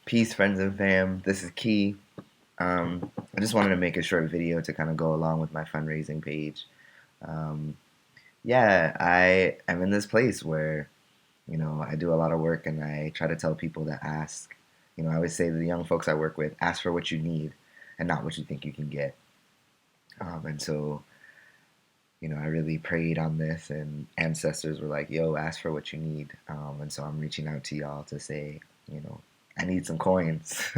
Peace, friends and fam. This is Key. I just wanted to make a short video to kind of go along with my fundraising page. Um, yeah, I am in this place where, I do a lot of work and I try to tell people to ask. I always say to the young folks I work with, ask for what you need and not what you think you can get. And so, I really prayed on this, and ancestors were like, yo, ask for what you need. And so I'm reaching out to y'all to say, you know, I need some coins.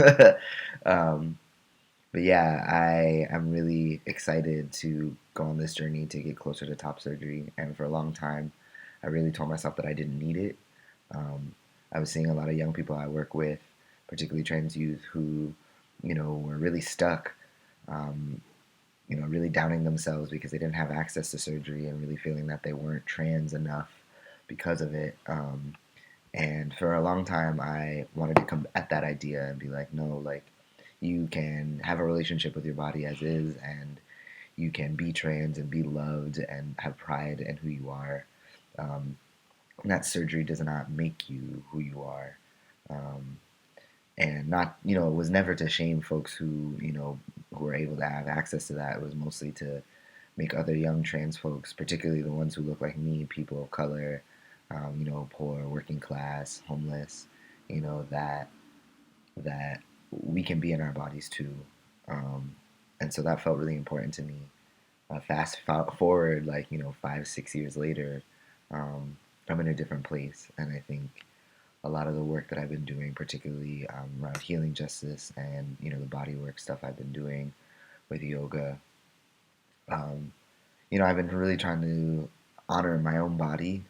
um, But yeah, I am really excited to go on this journey to get closer to top surgery. And for a long time, I really told myself that I didn't need it. Um, I was seeing a lot of young people I work with, particularly trans youth, who, were really stuck, um, really doubting themselves because they didn't have access to surgery and really feeling that they weren't trans enough because of it. And for a long time, I wanted to come at that idea and be like, no, like, you can have a relationship with your body as is, and you can be trans and be loved and have pride in who you are. Um, and that surgery does not make you who you are. Um, and not, it was never to shame folks who were able to have access to that. It was mostly to make other young trans folks, particularly the ones who look like me, people of color, poor, working class, homeless, that we can be in our bodies too. Um, and so that felt really important to me. Forward, like, 5, 6 years later, um, I'm in a different place. And I think a lot of the work that I've been doing, particularly around healing justice and, the body work stuff I've been doing with yoga, um, I've been really trying to honor my own body,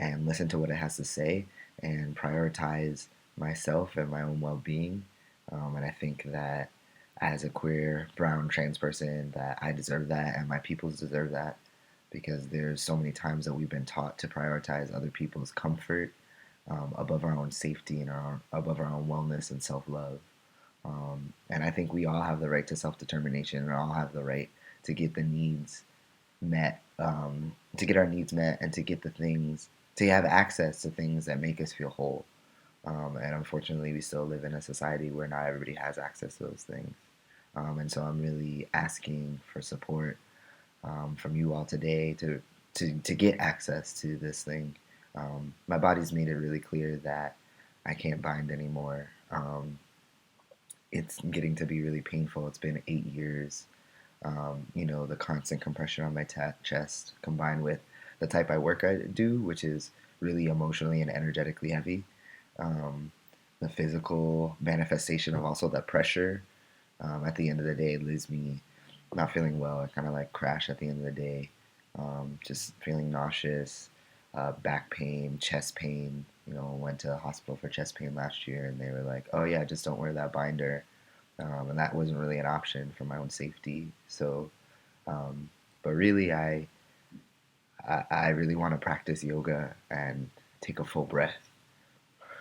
and listen to what it has to say and prioritize myself and my own well-being. And I think that as a queer, brown, trans person, that I deserve that and my peoples deserve that, because there's so many times that we've been taught to prioritize other people's comfort, above our own safety and above our own wellness and self-love. And I think we all have the right to self-determination, and all have the right to get the needs met, to get our needs met, and to get the things, to have access to things that make us feel whole. And unfortunately, we still live in a society where not everybody has access to those things. And so I'm really asking for support, from you all today to get access to this thing. My body's made it really clear that I can't bind anymore. It's getting to be really painful. It's been 8 years. The constant compression on my chest, combined with the type I work I do, which is really emotionally and energetically heavy. Um, the physical manifestation of also that pressure, at the end of the day, it leaves me not feeling well. I kind of like crash at the end of the day, just feeling nauseous, back pain, chest pain. Went to the hospital for chest pain last year, and they were like, "Oh yeah, just don't wear that binder." And that wasn't really an option for my own safety. So, um, but really, I really want to practice yoga and take a full breath.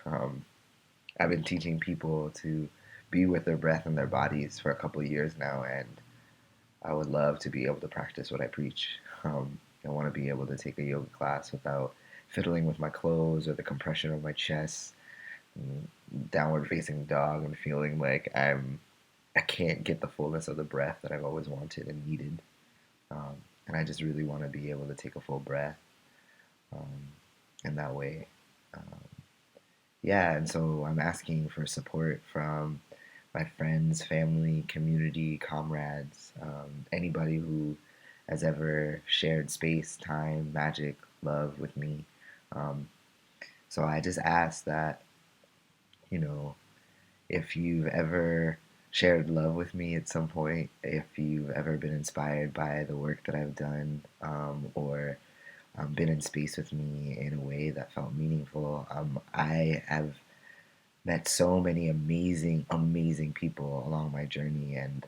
Um, I've been teaching people to be with their breath and their bodies for a couple of years now, and I would love to be able to practice what I preach. I want to be able to take a yoga class without fiddling with my clothes or the compression of my chest, downward facing dog, and feeling like I can't get the fullness of the breath that I've always wanted and needed. Um, and I just really want to be able to take a full breath, um, in that way. Um, yeah, and so I'm asking for support from my friends, family, community, comrades, anybody who has ever shared space, time, magic, love with me. Um, so I just ask that, you know, if you've ever shared love with me at some point, if you've ever been inspired by the work that I've done, or been in space with me in a way that felt meaningful, I have met so many amazing, amazing people along my journey, and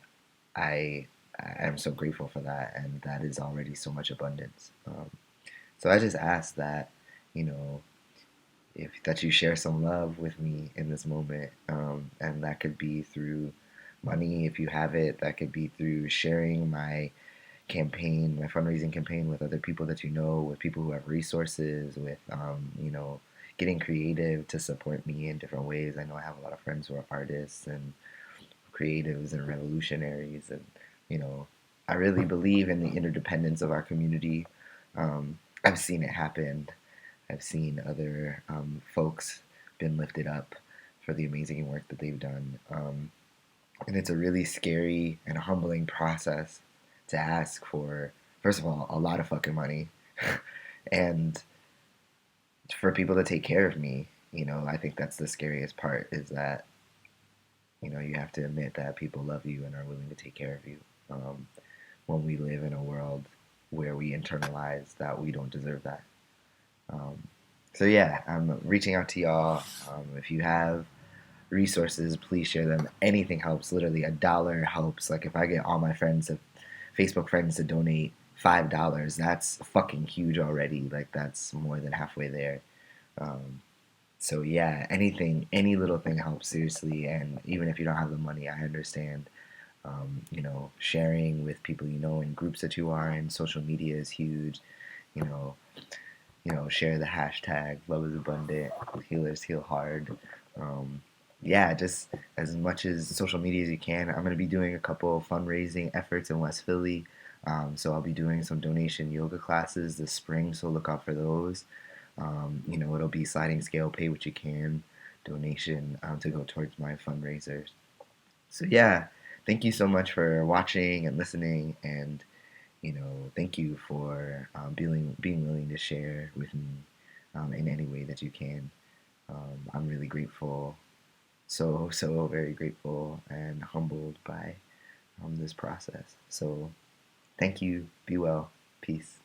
I I am so grateful for that, and that is already so much abundance. So I just ask that, you know, if that you share some love with me in this moment, and that could be through money if you have it. That could be through sharing my campaign, my fundraising campaign, with other people that you know, with people who have resources, with, getting creative to support me in different ways. I know I have a lot of friends who are artists and creatives and revolutionaries, and you know, I really believe in the interdependence of our community. I've seen it happen. I've seen other folks been lifted up for the amazing work that they've done. And it's a really scary and humbling process to ask for, first of all, a lot of fucking money and for people to take care of me. You know, I think that's the scariest part is that, you know, you have to admit that people love you and are willing to take care of you. Um, when we live in a world where we internalize that we don't deserve that. Um, so yeah, I'm reaching out to y'all. If you have resources, please share them. Anything helps. Literally, $1 helps. Like if I get all my friends, Facebook friends, to donate $5, that's fucking huge already. Like that's more than halfway there. Um, so yeah, anything, any little thing helps seriously. And even if you don't have the money, I understand. You know, sharing with people you know in groups that you are in, social media is huge. You know, share the hashtag love is abundant, healers heal hard. Um, yeah, just as much as social media as you can. I'm going to be doing a couple of fundraising efforts in West Philly. So I'll be doing some donation yoga classes this spring, so look out for those. You know, it'll be sliding scale, pay what you can donation to go towards my fundraisers. So yeah, thank you so much for watching and listening, and you know, thank you for being willing to share with me in any way that you can. I'm really grateful, so very grateful and humbled by this process. So thank you. Be well. Peace.